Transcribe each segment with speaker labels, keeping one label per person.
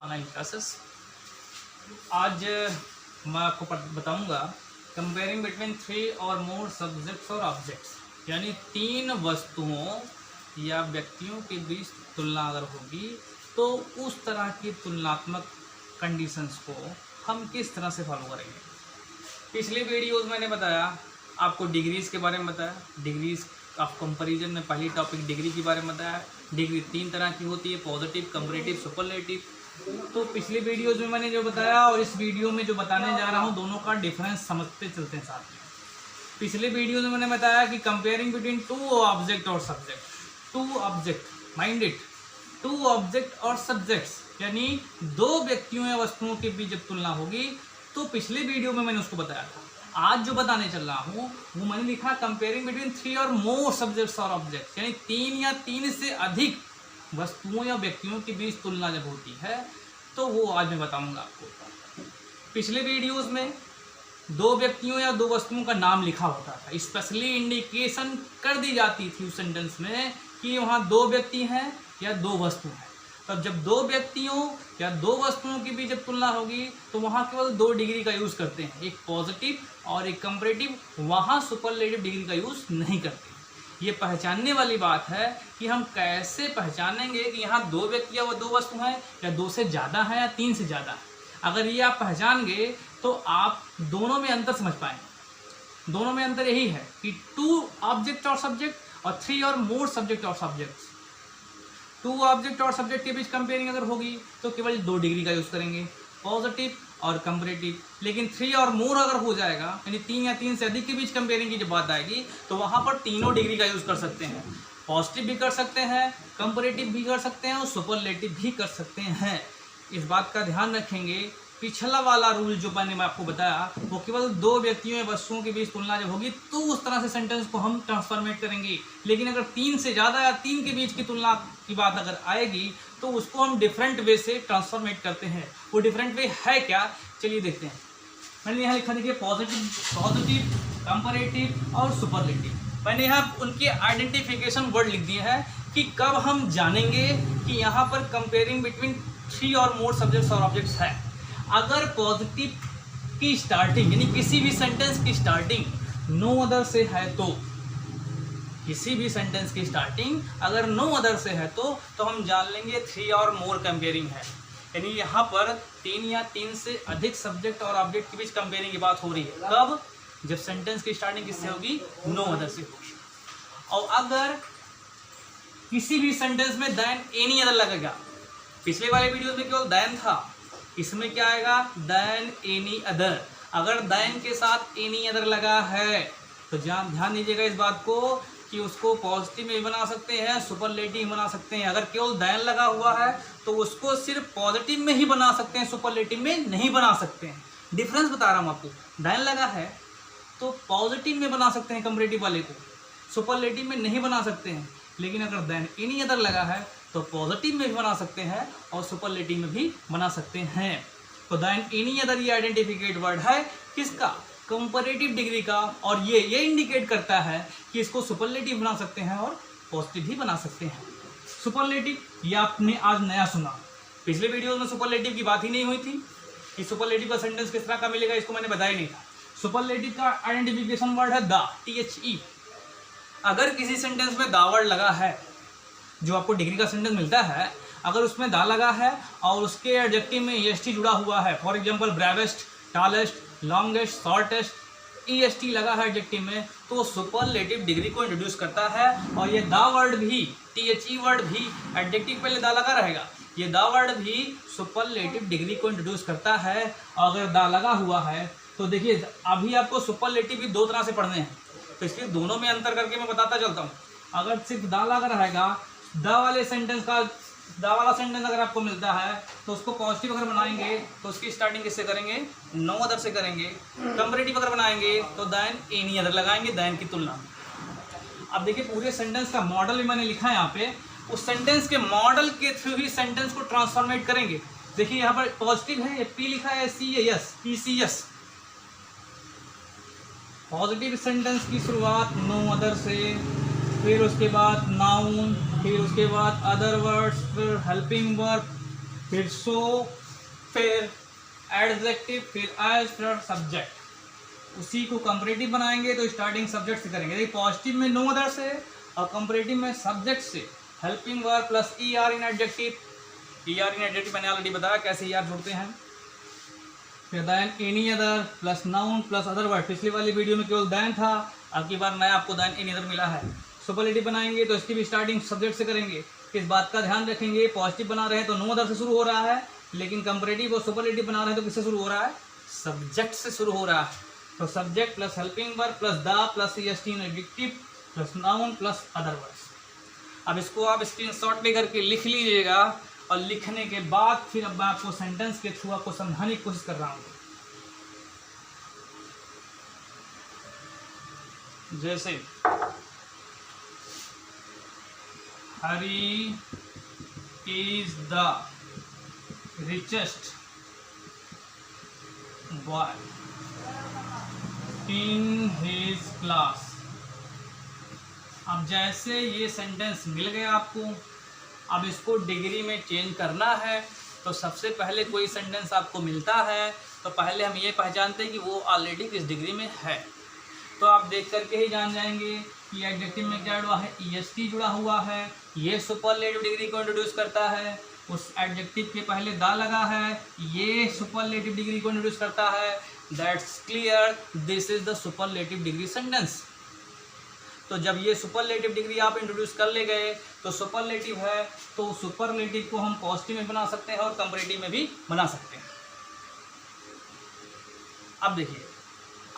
Speaker 1: Online classes. आज मैं आपको बताऊंगा कंपेयरिंग बिटवीन 3 और मोर सब्जेक्ट्स और ऑब्जेक्ट्स, यानी 3 वस्तुओं या व्यक्तियों के बीच तुलना अगर होगी तो उस तरह की तुलनात्मक कंडीशंस को हम किस तरह से फॉलो करेंगे। पिछले वीडियोज़ मैंने बताया, आपको डिग्रीज़ के बारे में बताया, डिग्रीज़ ऑफ कंपैरिजन में पहली टॉपिक डिग्री के बारे में बताया। डिग्री 3 तरह की होती है, पॉजिटिव, कंपैरेटिव, सुपरलेटिव। तो पिछले वीडियोज़ में मैंने जो बताया और इस वीडियो में जो बताने जा रहा हूँ, दोनों का डिफरेंस समझते चलते हैं साथ में। पिछले वीडियो में मैंने बताया कि कंपेयरिंग बिटवीन 2 ऑब्जेक्ट और subject, 2 object, mind it, 2 object और सब्जेक्ट्स, यानी 2 व्यक्तियों या वस्तुओं के बीच जब तुलना होगी तो पिछले वीडियो में मैंने उसको बताया था। आज जो बताने चल रहा हूँ वो मैंने लिखा कंपेयरिंग बिटवीन 3 और मोर सब्जेक्ट्स और ऑब्जेक्ट्स, यानी 3 या 3 से अधिक वस्तुओं या व्यक्तियों के बीच तुलना जब होती है तो वो आज मैं बताऊंगा आपको। पिछले वीडियोस में 2 व्यक्तियों या 2 वस्तुओं का नाम लिखा होता था, स्पेशली इंडिकेशन कर दी जाती थी उस सेंटेंस में कि वहाँ 2 व्यक्ति हैं या 2 वस्तु हैं। तब जब 2 व्यक्तियों या 2 वस्तुओं के बीच जब तुलना होगी तो वहाँ केवल 2 डिग्री का यूज़ करते हैं, एक पॉजिटिव और एक कंपैरेटिव। वहाँ सुपरलेटिव डिग्री का यूज़ नहीं करते। ये पहचानने वाली बात है कि हम कैसे पहचानेंगे कि यहाँ 2 व्यक्ति या 2 वस्तु हैं या 2 से ज़्यादा है या 3 से ज़्यादा है। अगर ये आप पहचान गए तो आप दोनों में अंतर समझ पाएंगे। दोनों में अंतर यही है कि 2 ऑब्जेक्ट और सब्जेक्ट और 3 और मोर सब्जेक्ट और सब्जेक्ट्स। 2 ऑब्जेक्ट और सब्जेक्ट के बीच कंपेयरिंग अगर होगी तो केवल 2 डिग्री का यूज़ करेंगे, पॉजिटिव और कंपैरेटिव। लेकिन 3 और मोर अगर हो जाएगा, यानी 3 या 3 से अधिक के बीच कंपेयरिंग की जब बात आएगी तो वहाँ पर तीनों डिग्री का यूज़ कर सकते हैं। पॉजिटिव भी कर सकते हैं, कंपैरेटिव भी कर सकते हैं और सुपरलेटिव भी कर सकते हैं। इस बात का ध्यान रखेंगे। पिछला वाला रूल जो मैंने आपको बताया वो केवल 2 व्यक्तियों या वस्तुओं के बीच तुलना जब होगी तो उस तरह से सेंटेंस को हम ट्रांसफॉर्मेट करेंगे। लेकिन अगर 3 से ज़्यादा या 3 के बीच की तुलना की बात अगर आएगी तो उसको हम डिफरेंट वे से ट्रांसफॉर्मेट करते हैं। वो डिफरेंट वे है क्या, चलिए देखते हैं। मैंने यहाँ लिखा, देखिए, पॉजिटिव, कंपैरेटिव और सुपरलेटिव। मैंने यहाँ उनके आइडेंटिफिकेशन वर्ड लिख दिए हैं कि कब हम जानेंगे कि यहाँ पर कंपेयरिंग बिटवीन 3 और मोर सब्जेक्ट्स और ऑब्जेक्ट्स है। अगर पॉजिटिव की स्टार्टिंग, यानी किसी भी सेंटेंस की स्टार्टिंग नो अदर से है तो, किसी भी सेंटेंस की स्टार्टिंग अगर नो अदर से है तो हम जान लेंगे 3 और मोर कंपेयरिंग है। यानी यहाँ पर 3 या 3 से अधिक सब्जेक्ट और ऑब्जेक्ट के बीच कंपेयरिंग की बात हो रही है। कब? जब सेंटेंस की स्टार्टिंग किससे होगी? नो अदर से होगी। और अगर किसी भी सेंटेंस में देन एनी अदर लगेगा, पिछले वाले वीडियो में केवल देन था, इसमें क्या आएगा? Than any other. अगर देन के साथ एनी अदर लगा है तो ध्यान दीजिएगा इस बात को कि उसको पॉजिटिव में भी बना सकते हैं, सुपरलेटिव बना सकते हैं। अगर केवल देन लगा हुआ है तो उसको सिर्फ पॉजिटिव में ही बना सकते हैं, सुपरलेटिव में नहीं बना सकते हैं। डिफरेंस बता रहा हूँ आपको। देन लगा है तो पॉजिटिव में बना सकते हैं कंपैरेटिव वाले को, सुपरलेटिव में नहीं बना सकते हैं। लेकिन अगर देन एनी अदर लगा है तो पॉजिटिव में भी बना सकते हैं और सुपरलेटिव में भी बना सकते हैं। तो देन एनी अदर ये आइडेंटिफिकेट वर्ड है किसका? कंपैरेटिव डिग्री का। और ये इंडिकेट करता है कि इसको सुपरलेटिव बना सकते हैं और पॉजिटिव भी बना सकते हैं। सुपरलेटिव ये आपने आज नया सुना, पिछले वीडियो में सुपरलेटिव की बात ही नहीं हुई थी कि सुपरलेटिव का सेंटेंस किस तरह का मिलेगा, इसको मैंने बताया नहीं था। सुपरलेटिव का आइडेंटिफिकेशन वर्ड है द, THE। अगर किसी सेंटेंस में द वर्ड लगा है, जो आपको डिग्री का सेंटेंस मिलता है, अगर उसमें दा लगा है और उसके एडजेक्टिव में EST जुड़ा हुआ है, for example bravest, tallest, longest, shortest, EST लगा है एडजेक्टिव में, तो सुपरलेटिव डिग्री को इंट्रोड्यूस करता है। और ये दा वर्ड भी, THE वर्ड भी, एडजेक्टिव पहले दा लगा रहेगा, ये दा वर्ड भी सुपरलेटिव डिग्री को इंट्रोड्यूस करता है। अगर दा लगा हुआ है तो देखिए, अभी आपको सुपरलेटिव भी 2 तरह से पढ़ने हैं, तो इसलिए दोनों में अंतर करके मैं बताता चलता हूँ। अगर सिर्फ दा लगा रहेगा, दा वाले सेंटेंस का, दा वाला सेंटेंस अगर आपको मिलता है तो उसको पॉजिटिव अगर बनाएंगे तो उसकी स्टार्टिंग किससे करेंगे? नो अदर से करेंगे। कंपैरेटिव अगर बनाएंगे तो देन एनी अदर लगाएंगे, देन की तुलना में। अब देखिए, पूरे सेंटेंस का मॉडल भी मैंने लिखा है यहाँ पे, उस सेंटेंस के मॉडल के थ्रू ही सेंटेंस को ट्रांसफॉर्मेट करेंगे। देखिए यहाँ पर पॉजिटिव है, P लिखा है, C है, यस, PCS। पॉजिटिव सेंटेंस की शुरुआत नो अदर से, फिर उसके बाद नाउन, फिर उसके बाद अदर वर्ड्स, फिर हेल्पिंग वर्ब, फिर सो, फिर एडजेक्टिव, फिर एज, फिर सब्जेक्ट। उसी को कंपैरेटिव बनाएंगे तो स्टार्टिंग सब्जेक्ट से करेंगे। देखिए पॉजिटिव में नो अदर से और कंपैरेटिव में सब्जेक्ट से helping verb plus E R in adjective. E R in adjective मैंने ऑलरेडी बताया कैसे ई आर जोड़ते हैं। फिर than any other plus noun plus other word. पिछली वाली वीडियो में केवल देन था, अब की बार नया आपको देन एनी अदर मिला है। सुपरलेटिव बनाएंगे तो इसकी भी स्टार्टिंग सब्जेक्ट से करेंगे। इस बात का ध्यान रखेंगे, पॉजिटिव बना रहे हैं तो नो अदर से शुरू हो रहा है, लेकिन कंपैरेटिव और सुपरलेटिव बना रहे हैं तो किससे शुरू हो रहा है? सब्जेक्ट से शुरू हो रहा है। तो subject plus helping verb plus the plus EST in adjective plus noun plus other words. अब इसको आप स्क्रीनशॉट ले करके लिख लीजिएगा और लिखने के बाद फिर अब मैं आपको सेंटेंस के थ्रू आपको समझाने की कोशिश कर रहा हूँ। जैसे Hari is the richest boy in his class. अब जैसे ये सेंटेंस मिल गया आपको, अब इसको डिग्री में चेंज करना है तो सबसे पहले कोई सेंटेंस आपको मिलता है तो पहले हम ये पहचानते हैं कि वो ऑलरेडी किस डिग्री में है। तो आप देख करके ही जान जाएंगे कि एडजेक्टिव में क्या जुड़ा है, ईएसटी जुड़ा हुआ है, ये सुपरलेटिव डिग्री को इंट्रोड्यूस करता है। उस एडजेक्टिव के पहले द लगा है, ये सुपरलेटिव डिग्री को इंट्रोड्यूस करता है। That's clear, this is the superlative degree sentence. तो जब ये सुपरलेटिव डिग्री आप इंट्रोड्यूस कर ले गए तो सुपरलेटिव है, तो सुपरलेटिव को हम पॉजिटिव में बना सकते हैं और कंपैरेटिव में भी बना सकते हैं। अब देखिए,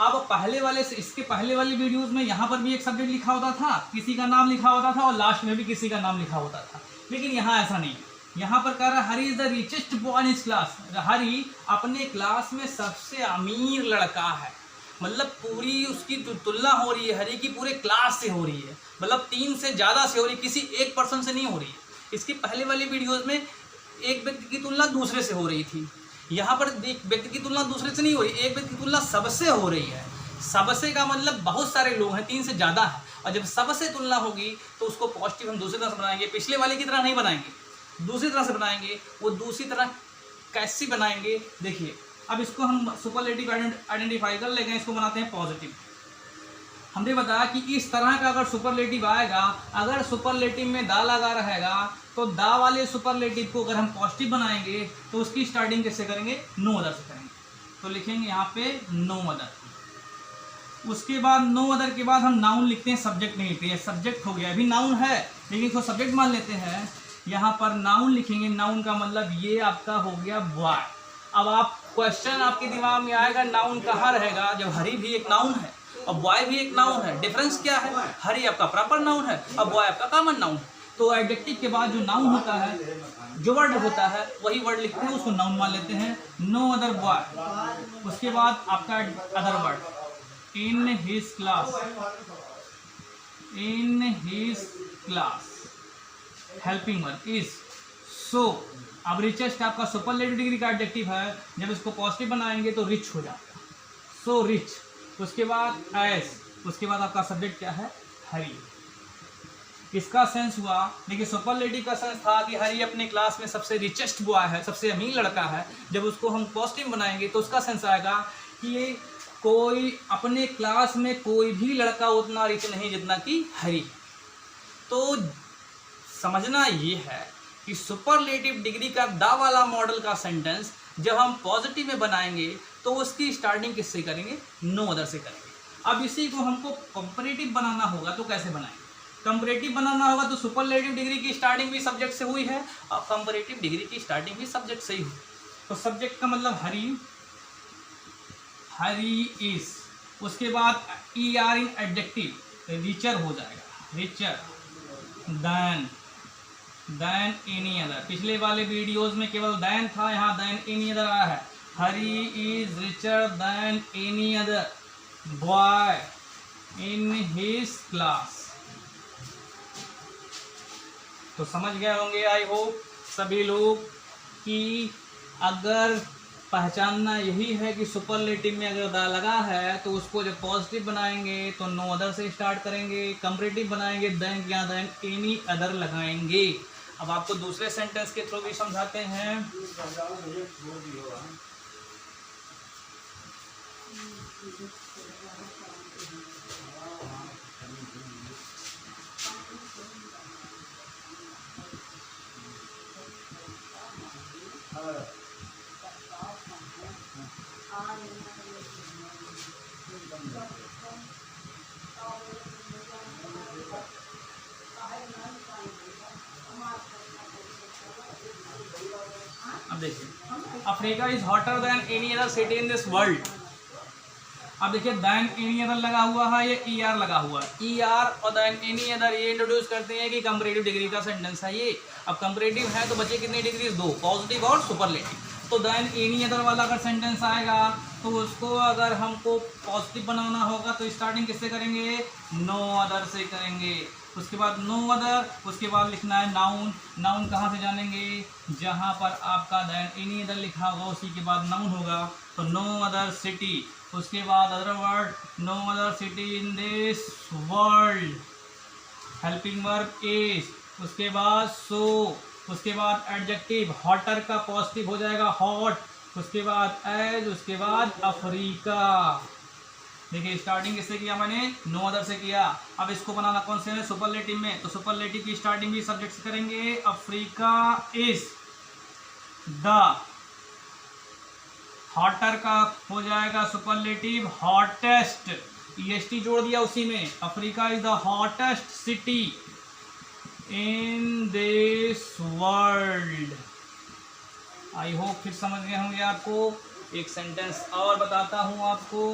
Speaker 1: अब पहले वाले से इसके पहले वाली वीडियोस में यहाँ पर भी एक सब्जेक्ट लिखा होता था, किसी का नाम लिखा होता था और लास्ट में भी किसी का नाम लिखा होता था, लेकिन यहाँ ऐसा नहीं है। यहाँ पर कह रहा है Hari is the richest boy in his class. Hari अपने क्लास में सबसे अमीर लड़का है, मतलब पूरी उसकी तुलना हो रही है हरी की पूरे क्लास से हो रही है, मतलब 3 से ज़्यादा से हो रही है, किसी एक पर्सन से नहीं हो रही है। इसकी पहले वाली वीडियोस में एक व्यक्ति की तुलना दूसरे से हो रही थी, यहाँ पर व्यक्ति की तुलना दूसरे से नहीं हो रही, एक व्यक्ति की तुलना सबसे हो रही है। सबसे का मतलब बहुत सारे लोग हैं, 3 से ज़्यादा है, और जब सबसे तुलना होगी तो उसको पॉजिटिव हम दूसरी तरह से बनाएंगे, पिछले वाले की तरह नहीं बनाएंगे, दूसरी तरह से बनाएंगे। वो दूसरी तरह कैसी बनाएंगे देखिए। अब इसको हम सुपरलेटिव आइडेंटिफाई कर लेंगे, इसको बनाते हैं पॉजिटिव। हमने बताया कि इस तरह का अगर सुपरलेटिव आएगा, अगर सुपरलेटिव में दा लगा रहेगा तो दा वाले सुपरलेटिव को अगर हम पॉजिटिव बनाएंगे तो उसकी स्टार्टिंग कैसे करेंगे? नो अदर से करेंगे। तो लिखेंगे यहाँ पे नो अदर। उसके बाद नो अदर के बाद हम नाउन लिखते हैं, सब्जेक्ट नहीं लिखते हैं। सब्जेक्ट हो गया, अभी नाउन है लेकिन इसको सब्जेक्ट मान लेते हैं। यहाँ पर नाउन लिखेंगे, नाउन का मतलब ये आपका हो गया बॉय। अब आप क्वेश्चन आपके दिमाग में आएगा नाउन कहाँ रहेगा, जब हरी भी एक नाउन है और बॉय भी एक नाउन है। डिफरेंस क्या है? हरी आपका प्रॉपर नाउन है और बॉय आपका कॉमन नाउन है। तो एडजेक्टिव के बाद जो नाउन होता है, जो वर्ड होता है वही वर्ड लिखते हैं, उसको नाउन मान लेते हैं। नो अदर बॉय, उसके बाद आपका other word in his class, in his class helping verb is so. अब रिचेस्ट आपका सुपरलेटिव डिग्री का एडजेक्टिव है, जब इसको पॉजिटिव बनाएंगे तो रिच हो जाएगा, सो रिच। उसके बाद एस, उसके बाद आपका सब्जेक्ट क्या है? हरी। किसका सेंस हुआ? देखिए सुपरलेटिव का सेंस था कि हरी अपने क्लास में सबसे रिचेस्ट बॉय है, सबसे अमीर लड़का है। जब उसको हम पॉजिटिव बनाएंगे तो उसका सेंस आएगा कि कोई अपने क्लास में कोई भी लड़का उतना रिच नहीं जितना कि हरी। तो समझना ये है कि सुपरलेटिव डिग्री का दा वाला मॉडल का सेंटेंस जब हम पॉजिटिव में बनाएंगे तो उसकी स्टार्टिंग किससे करेंगे? नो अदर से करेंगे। अब इसी को हमको कंपैरेटिव बनाना होगा तो कैसे बनाएंगे? कंपैरेटिव बनाना होगा तो सुपरलेटिव डिग्री की स्टार्टिंग भी सब्जेक्ट से हुई है और कंपैरेटिव डिग्री की स्टार्टिंग भी सब्जेक्ट से ही हुई। तो सब्जेक्ट का मतलब हरी, हरी इज। उसके बाद E R in adjective richer हो जाएगा, richer than, than any other. पिछले वाले वीडियोस में केवल देन था, यहाँ देन एनी अदर आया है। Hari is richer than any other boy in his class. तो समझ गए होंगे आई होप सभी लोग कि अगर पहचानना यही है कि सुपरलेटिव में अगर दा लगा है तो उसको जब पॉजिटिव बनाएंगे तो नो अदर से स्टार्ट करेंगे, कंपैरेटिव बनाएंगे देन या देन एनी अदर लगाएंगे। अब आपको दूसरे सेंटेंस के थ्रू भी समझाते हैं। अब देखिए, Africa is hotter then any other city in this world. अब देखिए देन एनी अदर लगा हुआ है, ये ई आर लगा हुआ है, ई आर और देन एनी अदर ये इंट्रोड्यूस करते हैं कि कंपैरेटिव डिग्री का सेंटेंस है ये। अब कंपैरेटिव है तो बचे कितनी डिग्री, दो, पॉजिटिव और सुपरलेटिव। तो देन एनी अदर वाला अगर सेंटेंस आएगा तो उसको अगर हमको पॉजिटिव बनाना होगा तो स्टार्टिंग किससे करेंगे, नो अदर से करेंगे। उसके बाद नो अदर, उसके बाद लिखना है नाउन। नाउन कहाँ से जानेंगे, जहाँ पर आपका देन एनी अदर लिखा होगा उसी के बाद नाउन होगा। तो नो अदर सिटी, उसके बाद other word, no other city in this world, helping verb is, उसके बाद सो, उसके बाद एडजेक्टिव, हॉटर का पॉजिटिव हो जाएगा हॉट, उसके बाद एज, उसके बाद अफ्रीका। देखिए स्टार्टिंग किससे किया मैंने, नो अदर से किया। अब इसको बनाना कौन से है, सुपरलेटिव में। तो सुपरलेटिव की स्टार्टिंग भी सब्जेक्ट से करेंगे, अफ्रीका इज द, हॉटर का हो जाएगा सुपरलेटिव हॉटेस्ट, ईएसटी जोड़ दिया उसी में, Africa is the hottest city in this world. I hope फिर समझ गए होंगे आपको। एक सेंटेंस और बताता हूं आपको।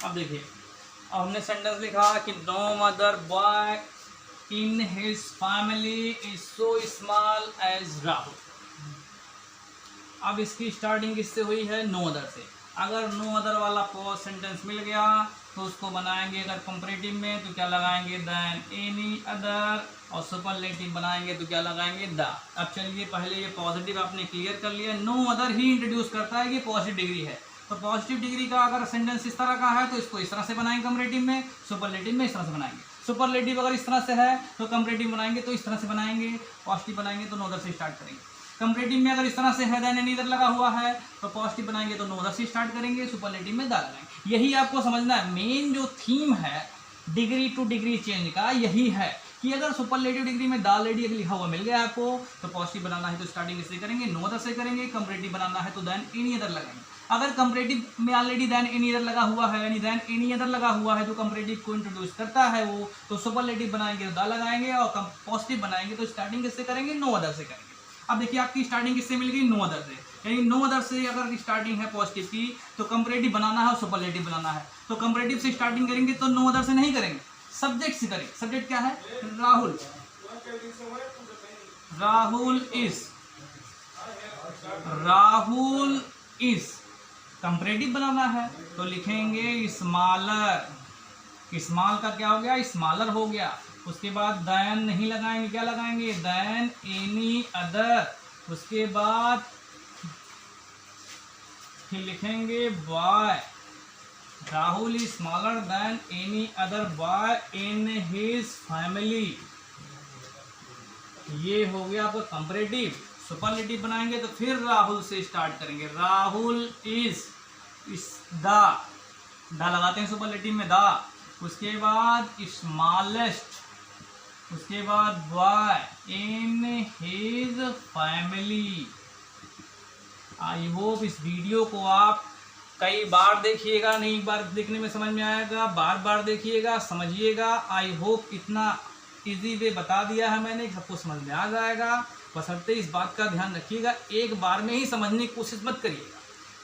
Speaker 1: अब देखिए, अब हमने सेंटेंस लिखा कि no mother boy in his family is so small as Rahul. अब इसकी स्टार्टिंग किससे हुई है, नो अदर से। अगर नो अदर वाला सेंटेंस मिल गया तो उसको बनाएंगे अगर कंपैरेटिव में तो क्या लगाएंगे, देन एनी अदर, और सुपरलेटिव बनाएंगे तो क्या लगाएंगे, द। अब चलिए पहले ये पॉजिटिव आपने क्लियर कर लिया, नो अदर ही इंट्रोड्यूस करता है कि पॉजिटिव डिग्री है। तो पॉजिटिव डिग्री का अगर सेंटेंस इस तरह का है तो इसको इस तरह से बनाएंगे कंपैरेटिव में, सुपरलेटिव में इस तरह से बनाएंगे। सुपरलेटिव अगर इस तरह से है तो कंपैरेटिव बनाएंगे तो इस तरह से बनाएंगे, पॉजिटिव बनाएंगे तो नो अदर से स्टार्ट करेंगे। कंपैरेटिव में अगर इस तरह से है देन एनी अदर लगा हुआ है तो पॉजिटिव बनाएंगे तो नो अदर से स्टार्ट करेंगे, सुपरलेटिव में द लगाएंगे। यही आपको समझना है, मेन जो थीम है डिग्री टू डिग्री चेंज का यही है कि अगर सुपरलेटिव डिग्री में द लेडी लिखा हुआ मिल गया आपको तो पॉजिटिव बनाना है तो स्टार्टिंग इससे करेंगे, नो अदर से करेंगे। कंपैरेटिव बनाना है तो देन एनी अदर लगाएंगे। अगर कंपैरेटिव में ऑलरेडी देन एनी अदर लगा हुआ है, यानी देन एनी अदर लगा हुआ है जो कंपैरेटिव को इंट्रोड्यूस करता है वो, तो सुपरलेटिव बनाएंगे तो द लगाएंगे, और पॉजिटिव बनाएंगे तो स्टार्टिंग किससे करेंगे, नो अदर से करेंगे। अब देखिए आपकी स्टार्टिंग किससे मिल गई, नो अदर से, यानी नो अदर से अगर स्टार्टिंग है पॉजिटिव की तो कंपैरेटिव बनाना है और सुपरलेटिव बनाना है। तो कंपैरेटिव से स्टार्टिंग करेंगे तो नो अदर से नहीं करेंगे, सब्जेक्ट से करेंगे। सब्जेक्ट क्या है, Rahul, Rahul is, Rahul is. Comparative बनाना है तो लिखेंगे स्मॉलर, स्मॉल का क्या हो गया, स्मॉलर हो गया। उसके बाद देन नहीं लगाएंगे, क्या लगाएंगे, देन एनी अदर। उसके बाद फिर लिखेंगे boy, Rahul is smaller than any other boy in his family. ये हो गया आपका कंपैरेटिव। सुपरलेटिव बनाएंगे तो फिर राहुल से स्टार्ट करेंगे, राहुल इज द लगाते हैं सुपरलेटिव में द। उसके बाद स्मॉलेस्ट, उसके बाद boy in his family. I hope इस वीडियो को आप कई बार देखिएगा, नहीं एक बार देखने में समझ में आएगा, बार बार देखिएगा, समझिएगा। आई होप इतना इजी वे बता दिया है मैंने, सबको समझ में आ जाएगा। बशर्ते इस बात का ध्यान रखिएगा, एक बार में ही समझने की कोशिश मत करिएगा।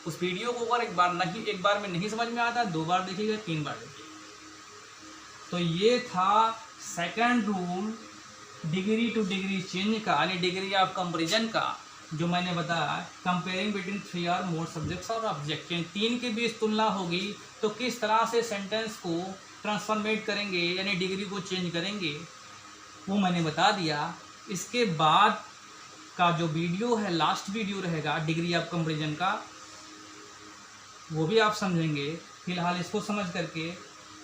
Speaker 1: उस वीडियो को अगर एक बार में नहीं समझ में आता, 2 बार देखिएगा, 3 बार देखिएगा। तो ये था second rule degree two degree change का, यानी डिग्री ऑफ कंपैरिजन का, जो मैंने बताया कंपेयरिंग बिटवीन 3 और मोर सब्जेक्ट्स और ऑब्जेक्ट। 3 के बीच तुलना होगी तो किस तरह से सेंटेंस को ट्रांसफॉर्मेट करेंगे, यानी डिग्री को चेंज करेंगे, वो मैंने बता दिया। इसके बाद का जो वीडियो है, लास्ट वीडियो रहेगा डिग्री ऑफ कंपैरिजन का, वो भी आप समझेंगे। फिलहाल इसको समझ करके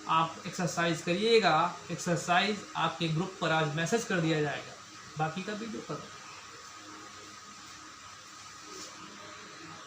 Speaker 1: आप एक्सरसाइज करिएगा। एक्सरसाइज आपके ग्रुप पर आज मैसेज कर दिया जाएगा, बाकी का वीडियो करो।